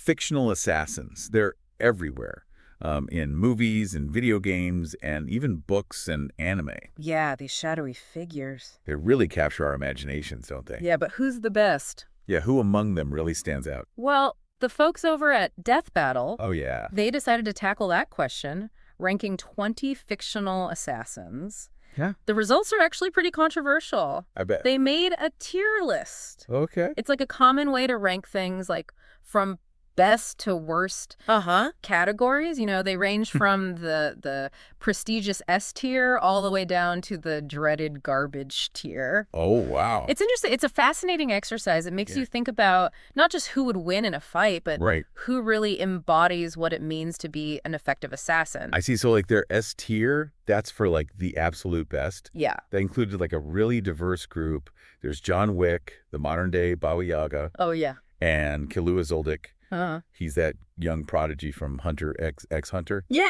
fictional assassins. They're everywhere, in movies and video games and even books and anime. Yeah, these shadowy figures. They really capture our imaginations, don't they? Yeah, but who's the best? Yeah, who among them really stands out? Well, the folks over at Death Battle, Oh, yeah. they decided to tackle that question, ranking 20 fictional assassins. Yeah. The results are actually pretty controversial. I bet. They made a tier list. Okay. It's like a common way to rank things, like from best to worst categories. You know, they range from the prestigious S tier all the way down to the dreaded garbage tier. Oh, wow. It's interesting. It's a fascinating exercise. It makes you think about not just who would win in a fight, but who really embodies what it means to be an effective assassin. I see. So like their S tier, that's for like the absolute best. Yeah. They included like a really diverse group. There's John Wick, the modern day Baba Yaga. Oh, yeah. And Killua Zoldyck. He's that young prodigy from Hunter X Hunter. Yeah.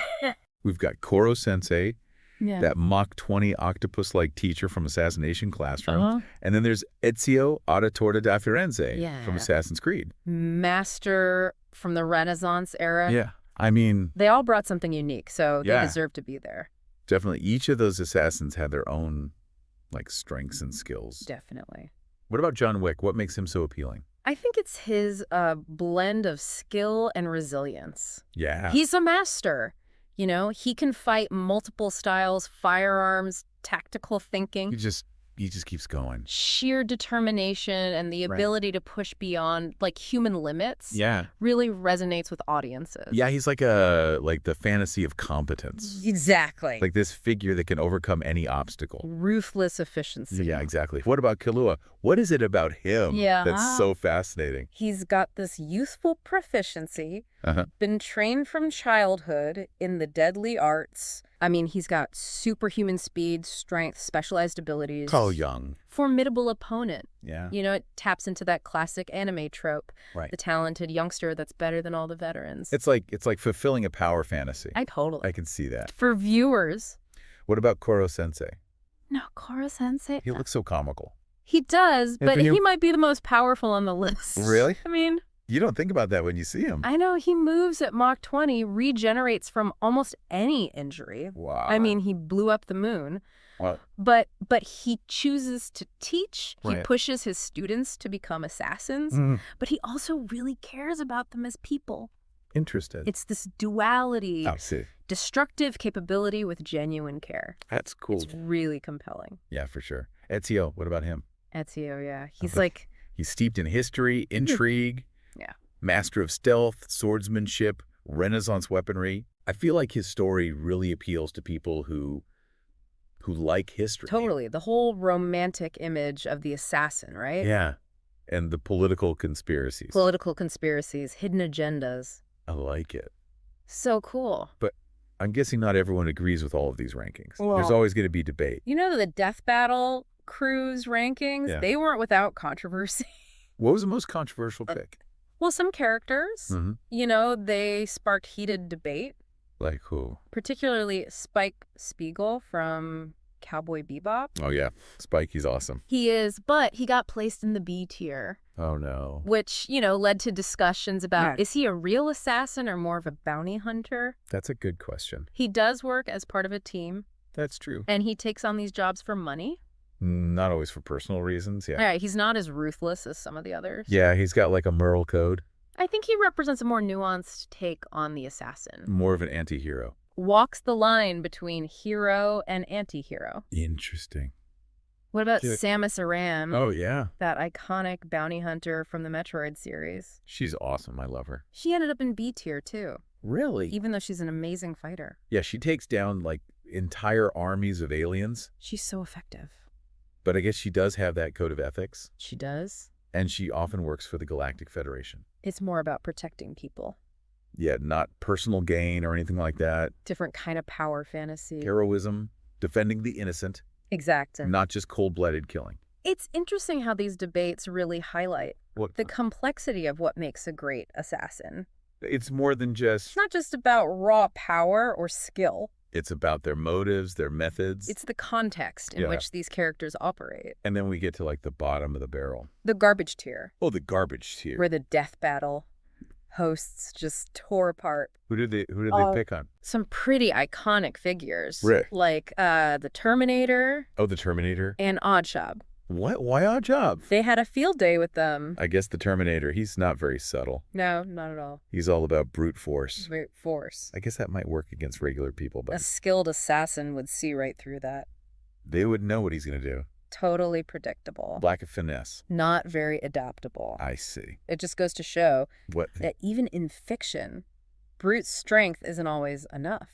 We've got Koro-sensei, that Mach 20 octopus-like teacher from Assassination Classroom. And then there's Ezio Auditore da Firenze from Assassin's Creed. Master from the Renaissance era. Yeah. I mean, they all brought something unique, so they deserve to be there. Definitely. Each of those assassins had their own like strengths and skills. Definitely. What about John Wick? What makes him so appealing? I think it's his blend of skill and resilience. Yeah. He's a master. You know, he can fight multiple styles, firearms, tactical thinking. He just keeps going. Sheer determination and the ability to push beyond like human limits really resonates with audiences. Yeah, he's like the fantasy of competence. Exactly. Like this figure that can overcome any obstacle. Ruthless efficiency. Yeah, exactly. What about Killua? What is it about him that's so fascinating? He's got this youthful proficiency, been trained from childhood in the deadly arts. I mean, he's got superhuman speed, strength, specialized abilities. So young. Formidable opponent. Yeah. You know, it taps into that classic anime trope. Right. The talented youngster that's better than all the veterans. It's like fulfilling a power fantasy. I can see that. For viewers. What about Koro-sensei? No, Koro-sensei. He looks so comical. He does, but he might be the most powerful on the list. Really? I mean, you don't think about that when you see him. I know. He moves at Mach 20, regenerates from almost any injury. Wow. I mean, he blew up the moon. What? But he chooses to teach. He pushes his students to become assassins. But he also really cares about them as people. Interested. It's this duality. I see. Destructive capability with genuine care. That's cool. It's really compelling. Yeah, for sure. Ezio, what about him? Ezio, yeah. He's steeped in history, intrigue. Master of stealth, swordsmanship, Renaissance weaponry. I feel like his story really appeals to people who like history. Totally. The whole romantic image of the assassin, right? Yeah. And the political conspiracies. Hidden agendas. I like it. So cool. But I'm guessing not everyone agrees with all of these rankings. Well, there's always going to be debate. You know, the Death Battle crew's rankings, they weren't without controversy. What was the most controversial pick? Well, some characters, you know, they sparked heated debate. Like who? Particularly Spike Spiegel from Cowboy Bebop. Oh, yeah. Spike, he's awesome. He is, but he got placed in the B tier. Oh, no. Which, you know, led to discussions about, is he a real assassin or more of a bounty hunter? That's a good question. He does work as part of a team. That's true. And he takes on these jobs for money. Not always for personal reasons, All right, he's not as ruthless as some of the others. Yeah, he's got like a moral code. I think he represents a more nuanced take on the assassin. More of an anti-hero. Walks the line between hero and anti-hero. Interesting. What about Samus Aran? Oh, yeah. That iconic bounty hunter from the Metroid series. She's awesome. I love her. She ended up in B tier, too. Really? Even though she's an amazing fighter. Yeah, she takes down like entire armies of aliens. She's so effective. But I guess she does have that code of ethics. She does. And she often works for the Galactic Federation. It's more about protecting people. Yeah, not personal gain or anything like that. Different kind of power fantasy. Heroism, defending the innocent. Exactly. Not just cold-blooded killing. It's interesting how these debates really highlight the complexity of what makes a great assassin. It's more than just... It's not just about raw power or skill. It's about their motives, their methods. It's the context in which these characters operate. And then we get to like the bottom of the barrel. The garbage tier. Oh, the garbage tier. Where the death battle hosts just tore apart. Who did they pick on? Some pretty iconic figures. Rick. Like the Terminator. Oh, the Terminator? And Oddjob. What? Why Oddjob? They had a field day with them. I guess the Terminator, he's not very subtle. No, not at all. He's all about brute force. Brute force. I guess that might work against regular people, but... A skilled assassin would see right through that. They would know what he's going to do. Totally predictable. Lack of finesse. Not very adaptable. I see. It just goes to show what? That even in fiction, brute strength isn't always enough.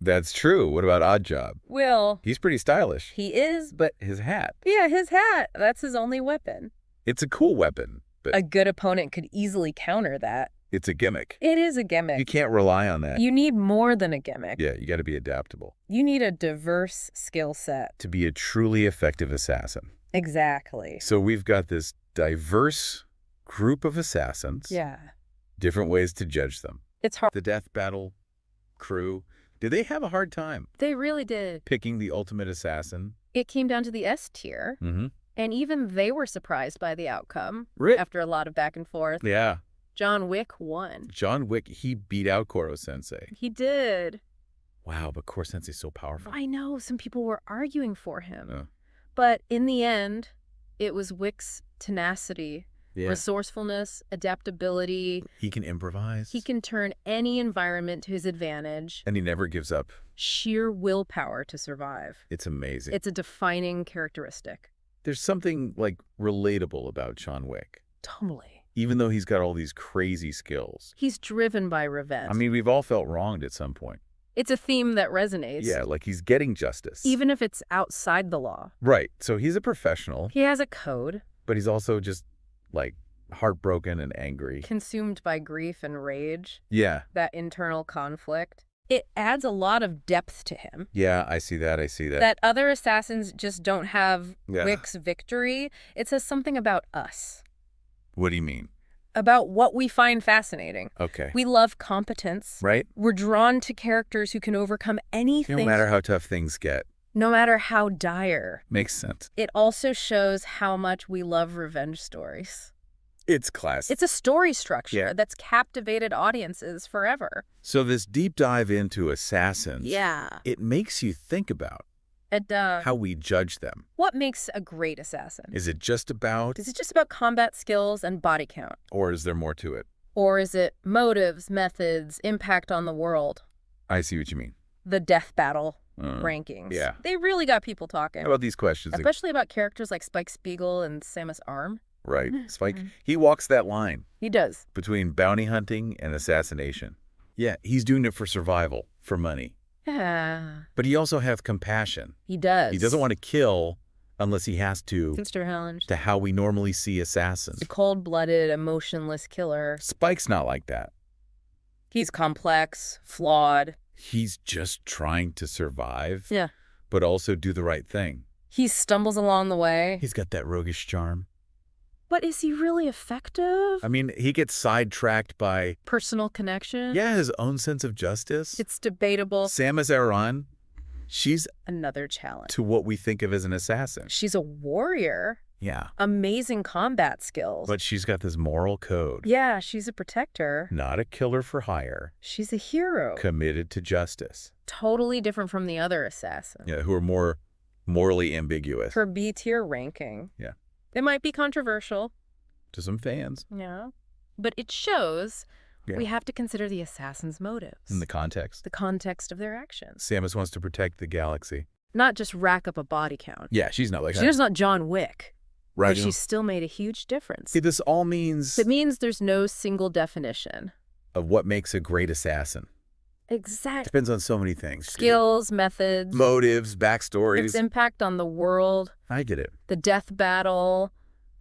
That's true. What about Oddjob? Well, he's pretty stylish. He is. But his hat. Yeah, his hat. That's his only weapon. It's a cool weapon, but... A good opponent could easily counter that. It's a gimmick. It is a gimmick. You can't rely on that. You need more than a gimmick. Yeah, you got to be adaptable. You need a diverse skill set. To be a truly effective assassin. Exactly. So we've got this diverse group of assassins. Yeah. Different ways to judge them. It's hard. The Death Battle crew, did they have a hard time? They really did. Picking the ultimate assassin? It came down to the S tier. Mm-hmm. And even they were surprised by the outcome. After a lot of back and forth. Yeah. John Wick won. John Wick, he beat out Koro-sensei. He did. Wow, but Koro-sensei's so powerful. I know. Some people were arguing for him. But in the end, it was Wick's tenacity, resourcefulness, adaptability. He can improvise. He can turn any environment to his advantage. And he never gives up. Sheer willpower to survive. It's amazing. It's a defining characteristic. There's something, like, relatable about John Wick. Totally. Even though he's got all these crazy skills. He's driven by revenge. I mean, we've all felt wronged at some point. It's a theme that resonates. Yeah, like he's getting justice. Even if it's outside the law. Right. So he's a professional. He has a code. But he's also just, like, heartbroken and angry. Consumed by grief and rage. Yeah. That internal conflict. It adds a lot of depth to him. Yeah, I see that. That other assassins just don't have Wick's victory. It says something about us. What do you mean? About what we find fascinating. Okay. We love competence. Right. We're drawn to characters who can overcome anything. No matter how tough things get. No matter how dire. Makes sense. It also shows how much we love revenge stories. It's classic. It's a story structure that's captivated audiences forever. So this deep dive into assassins, it makes you think about how we judge them. What makes a great assassin? Is it just about combat skills and body count? Or is there more to it? Or is it motives, methods, impact on the world? I see what you mean. The death battle rankings. Yeah. They really got people talking. How about these questions? Especially about characters like Spike Spiegel and Samus Aran. Right. Spike, he walks that line. He does. Between bounty hunting and assassination. Yeah, he's doing it for survival, for money. Yeah. But he also has compassion. He does. He doesn't want to kill unless he has to. To how we normally see assassins. A cold-blooded, emotionless killer. Spike's not like that. He's complex, flawed. He's just trying to survive. Yeah. But also do the right thing. He stumbles along the way. He's got that roguish charm. But is he really effective? I mean, he gets sidetracked by... personal connection? Yeah, his own sense of justice. It's debatable. Samus Aran, she's... another challenge. To what we think of as an assassin. She's a warrior. Yeah. Amazing combat skills. But she's got this moral code. Yeah, she's a protector. Not a killer for hire. She's a hero. Committed to justice. Totally different from the other assassins. Yeah, who are more morally ambiguous. Her B-tier ranking. Yeah. It might be controversial. To some fans. Yeah. But it shows we have to consider the assassin's motives. In the context. The context of their actions. Samus wants to protect the galaxy. Not just rack up a body count. Yeah, she's not like that. She's not John Wick. Right. But she still made a huge difference. See, this all means... it means there's no single definition. Of what makes a great assassin. Exactly. Depends on so many things. Skills, methods. Motives, backstories. Its impact on the world. I get it. The death battle,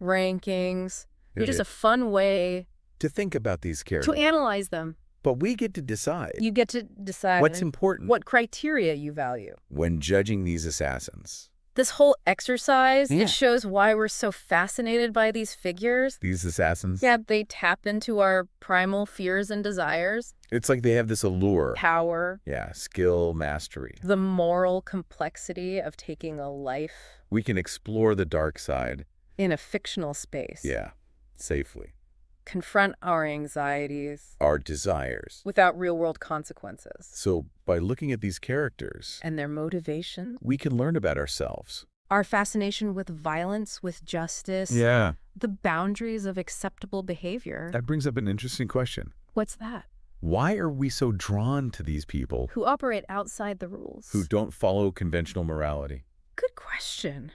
rankings. Just a fun way... to think about these characters. To analyze them. But we get to decide. You get to decide... what's important. What criteria you value. When judging these assassins. This whole exercise, it shows why we're so fascinated by these figures. These assassins? Yeah, they tap into our primal fears and desires. It's like they have this allure. Power. Yeah, skill, mastery. The moral complexity of taking a life. We can explore the dark side. In a fictional space. Yeah, safely. confront our anxieties, our desires, without real-world consequences. So by looking at these characters and their motivation, we can learn about ourselves. Our fascination with violence, with justice, Yeah. the boundaries of acceptable behavior. That brings up an interesting question. What's that? Why are we so drawn to these people Who operate outside the rules. who don't follow conventional morality? Good question.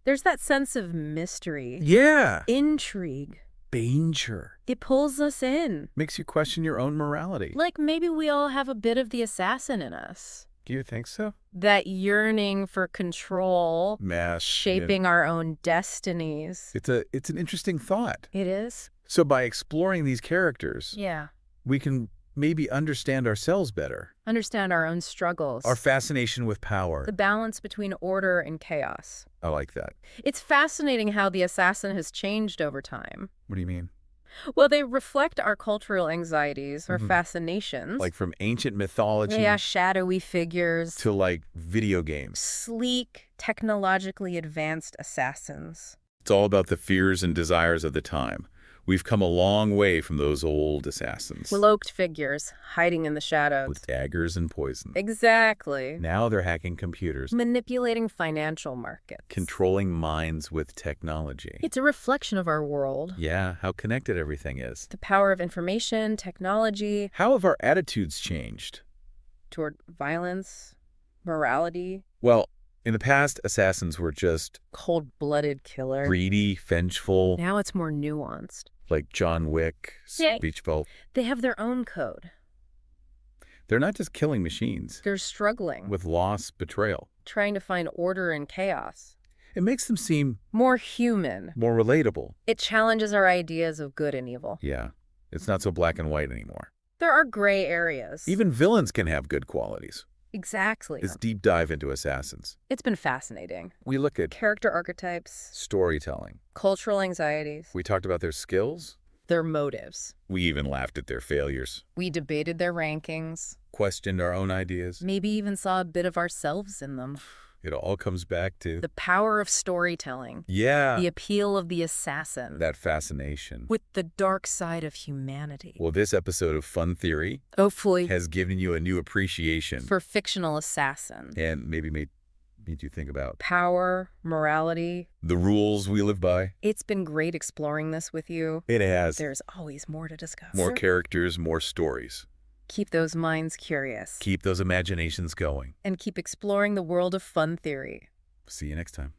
There's that sense of mystery. Yeah. Intrigue. Danger. It pulls us in. Makes you question your own morality. Like maybe we all have a bit of the assassin in us. Do you think so? That yearning for control. Mass. Shaping our own destinies. It's an interesting thought. It is? So by exploring these characters, Yeah. we can maybe understand ourselves better. Understand our own struggles. Our fascination with power. The balance between order and chaos. I like that. It's fascinating how the assassin has changed over time. What do you mean? Well, they reflect our cultural anxieties, our fascinations. Like from ancient mythology Yeah, shadowy figures. to like video games. Sleek, technologically advanced assassins. It's all about the fears and desires of the time. We've come a long way from those old assassins. Cloaked figures, hiding in the shadows. With daggers and poison. Exactly. Now they're hacking computers. Manipulating financial markets. Controlling minds with technology. It's a reflection of our world. Yeah, how connected everything is. The power of information, technology. How have our attitudes changed? Toward violence, morality. Well, in the past, assassins were just cold-blooded killer. greedy, vengeful, Now it's more nuanced. like John Wick, Yeah. Spiegel. They have their own code. They're not just killing machines. They're struggling. With loss, betrayal. Trying to find order in chaos. It makes them seem More human. more relatable. It challenges our ideas of good and evil. Yeah, it's not so black and white anymore. There are gray areas. Even villains can have good qualities. Exactly. This deep dive into assassins. It's been fascinating. We look at Character archetypes, storytelling. cultural anxieties, We talked about their skills. their motives. We even laughed at their failures. We debated their rankings. Questioned our own ideas. Maybe even saw a bit of ourselves in them. It all comes back to... The power of storytelling. Yeah. The appeal of the assassin. That fascination. With the dark side of humanity. Well, this episode of Fun Theory Hopefully. has given you a new appreciation. For fictional assassin. And maybe made you think about Power, morality. the rules we live by. It's been great exploring this with you. It has. There's always more to discuss. More characters, more stories. Keep those minds curious. Keep those imaginations going. And keep exploring the world of fun theory. See you next time.